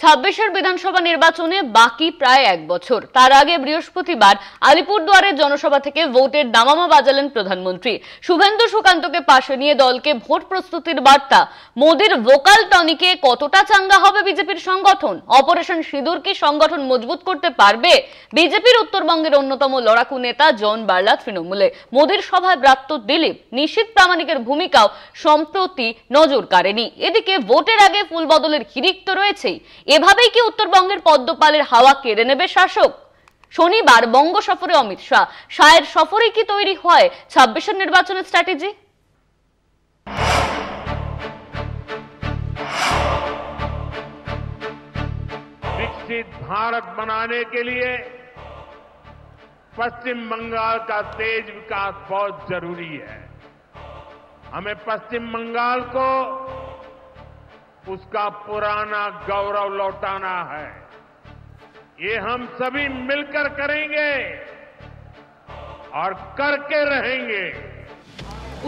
26-এর বিধানসভা নির্বাচনে বাকি প্রায় এক বছর। তার আগে বৃহস্পতিবার আলিপুরদুয়ারের জনসভা থেকে ভোটের দামামা বাজালেন প্রধানমন্ত্রী। শুভেন্দু সুকান্তকে পাশে নিয়ে দলকে ভোট প্রস্তুতির বার্তা। মোদির ভোকাল টনিকে কতটা চাঙ্গা হবে বিজেপির সংগঠন? অপারেশন সিঁদুর কি সংগঠন মজবুত করতে পারবে? বিজেপির উত্তরবঙ্গের অন্যতম লড়াকু নেতা জন বার্লা তৃণমূলে। মোদির সভায় ব্রাত্য দিলীপ। নিশীথ প্রামাণিকের ভূমিকাও সম্প্রতি নজর কাড়েনি। এদিকে ভোটের আগে ফুলবদলের হিড়িক তো রয়েছেই। এভাবেই কি উত্তরবঙ্গের পদ্মপালের হাওয়া কেড়ে নেবে শাসক? শনিবার বঙ্গ সফরে অমিত শাহ। শাহের সফরে কি তৈরি হয় 26-এর নির্বাচনের স্ট্র্যাটেজি? विकसित भारत बनाने के लिए पश्चिम बंगाल का तेज विकास बहुत जरूरी है। हमें पश्चिम बंगाल को उसका पुराना गौरव लौटाना है। ये हम सभी मिलकर करेंगे और करके रहेंगे।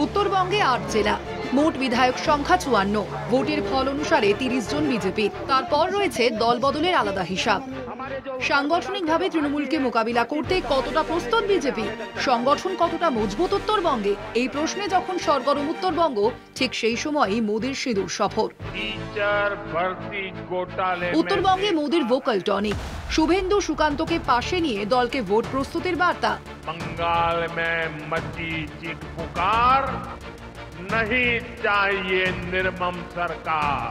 উত্তরবঙ্গে 8 জেলা, মোট বিধায়ক সংখ্যা 54। ভোটের ফল অনুসারে 30 জন বিজেপির। তারপর রয়েছে দলবদলের আলাদা হিসাব। সাংগঠনিকভাবে তৃণমূলকে মোকাবিলা করতে কতটা প্রস্তুত বিজেপি? সংগঠন কতটা মজবুত উত্তরবঙ্গে? এই প্রশ্নে যখন সরগরম উত্তরবঙ্গ, ঠিক সেই সময়ই মোদির সিঁদুর সফর। উত্তরবঙ্গে মোদির ভোকাল টনিক। শুভেন্দু সুকান্তকে পাশে নিয়ে দলকে ভোট প্রস্তুতির বার্তা। बंगाल में मची चीख पुकार, नहीं चाहिए निर्मम सरकार।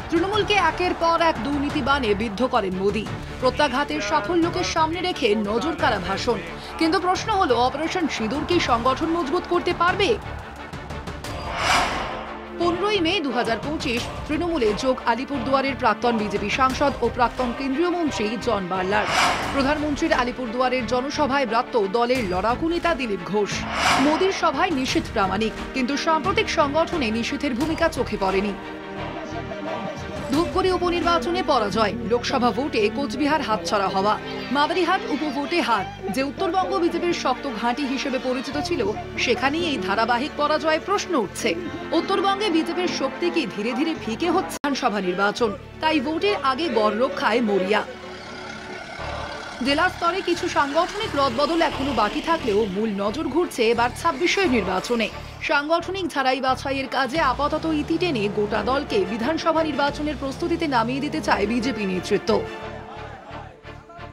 তৃণমূলকে একের পর এক দুর্নীতি বানে বিদ্ধ করেন মোদি। প্রত্যাঘাতের সাফল্যকে সামনে রেখে নজর কাড়া ভাষণ। কিন্তু প্রশ্ন হলো, অপারেশন সিঁদুর কি সংগঠন মজবুত করতে পারবে? 15ই মে 2025 তৃণমূলে যোগ আলিপুরদুয়ারের প্রাক্তন বিজেপি সাংসদ ও প্রাক্তন কেন্দ্রীয় মন্ত্রী জন বার্লার। প্রধানমন্ত্রীর আলিপুরদুয়ারের জনসভায় ব্রাত্য দলের লড়াকু নেতা দিলীপ ঘোষ। মোদির সভায় নিশীথ প্রামাণিক, কিন্তু সাম্প্রতিক সংগঠনে নিশীথের ভূমিকা চোখে পড়েনি। ধূপগুড়ি উপনির্বাচনে পরাজয়, লোকসভা ভোটে কোচবিহার হাতছাড়া হওয়া, মাদারিহাট উপভোটে হার। যে উত্তরবঙ্গ বিজেপির শক্ত ঘাঁটি হিসেবে পরিচিত ছিল, সেখানেই এই ধারাবাহিক পরাজয়ে প্রশ্ন উঠছে, উত্তরবঙ্গে বিজেপির শক্তি কি ধীরে ধীরে ফিকে হচ্ছে? বিধানসভা নির্বাচন, তাই ভোটের আগে গড় রক্ষায় মরিয়া। জেলা স্তরে কিছু সাংগঠনিক রদবদল এখনো বাকি থাকলেও মূল নজর ঘুরছে এবার 26-এর নির্বাচনে। সাংগঠনিক ঝাড়াই বাছাইয়ের কাজে আপাতত ইতি টেনে গোটা দলকে বিধানসভা নির্বাচনের প্রস্তুতিতে নামিয়ে দিতে চায় বিজেপি নেতৃত্ব।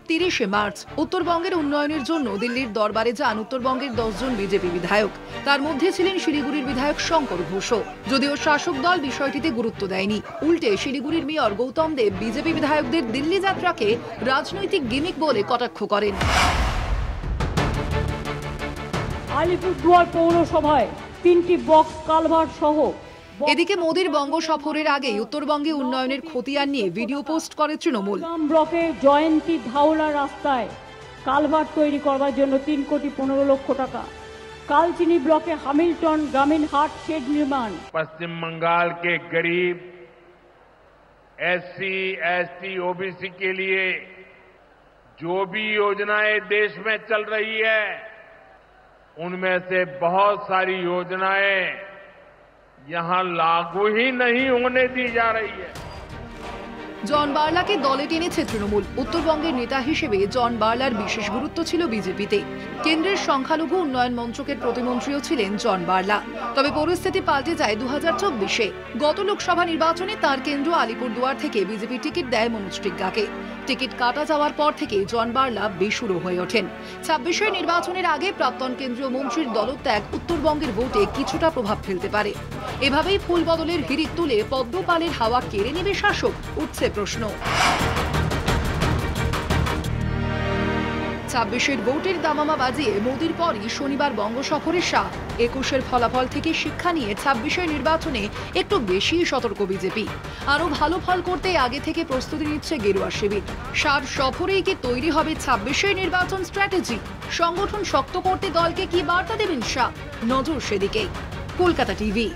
30শে মার্চ উত্তরবঙ্গের উন্নয়নের জন্য দিল্লির দরবারে যান উত্তরবঙ্গের 10 জন বিজেপি বিধায়ক। তার মধ্যে ছিলেন শিলিগুড়ির বিধায়ক শঙ্কর ঘোষও। যদিও শাসক দল বিষয়টিতে গুরুত্ব দেয়নি, উল্টে শিলিগুড়ির মেয়র গৌতম দেব বিজেপি বিধায়কদের দিল্লি যাত্রাকে রাজনৈতিক গিমিক বলে কটাক্ষ করেন। আলিপুরদুয়ার পৌরসভায় 3টি বক্স কালভার্ট সহ। এদিকে মোদির বঙ্গ সফরের আগেই উত্তরবঙ্গে উন্নয়নের খতিয়ান নিয়ে ভিডিও পোস্ট করে তৃণমূল। ব্লকে জয়ন্তী ধাওলা রাস্তায় কালভার্ট তৈরি করবার জন্য 3 কোটি 15 লক্ষ টাকা। কালচিনি ব্লকে হামিল্টন গ্রামীণ হাট শেড निर्माण। पश्चिम बंगाल के गरीब SC ST OBC के लिए जो भी योजनाएं देश में चल रही है, उनमें से बहुत सारी योजनाएं यहां लागू ही नहीं होने दी जा रही है। জন বার্লাকে দলে টেনেছে তৃণমূল। উত্তরবঙ্গের নেতা হিসেবে জন বার্লার বিশেষ গুরুত্ব ছিল বিজেপিতে। কেন্দ্রের সংখ্যালঘু উন্নয়ন মন্ত্রকের প্রতিমন্ত্রীও ছিলেন জন বার্লা। তবে পরিস্থিতি পাল্টে যায় 2024-এ। গত লোকসভা নির্বাচনে তার কেন্দ্র আলিপুরদুয়ার থেকে বিজেপি টিকিট দেয় মনোজ টিগ্গাকে। টিকিট কাটা যাওয়ার পর থেকে জন বার্লা বেসুরো হয়ে ওঠেন। 26-এর নির্বাচনের আগে প্রাক্তন কেন্দ্রীয় মন্ত্রীর দলত্যাগ উত্তরবঙ্গের ভোটে কিছুটা প্রভাব ফেলতে পারে। এভাবেই ফুল বদলের হিড়িক তুলে পদ্মপালের হাওয়া কেড়ে নেবে শাসক, উঠছে প্রশ্ন। 26-এর ভোটের দামামা বাজিয়ে মোদির পরই শনিবার বঙ্গ সফরের শাহ। 21-এর ফলাফল থেকে শিক্ষা নিয়ে 26-এর নির্বাচনে একটু বেশি সতর্ক বিজেপি। আরো ভালো ফল করতে আগে থেকে প্রস্তুতি নিচ্ছে গেরুয়া শিবির। শাহর সফরেই কি তৈরি হবে 26-এর নির্বাচন স্ট্র্যাটেজি? সংগঠন শক্ত করতে দলকে কি বার্তা দেবেন শাহ? নজর সেদিকেই। কলকাতা টিভি।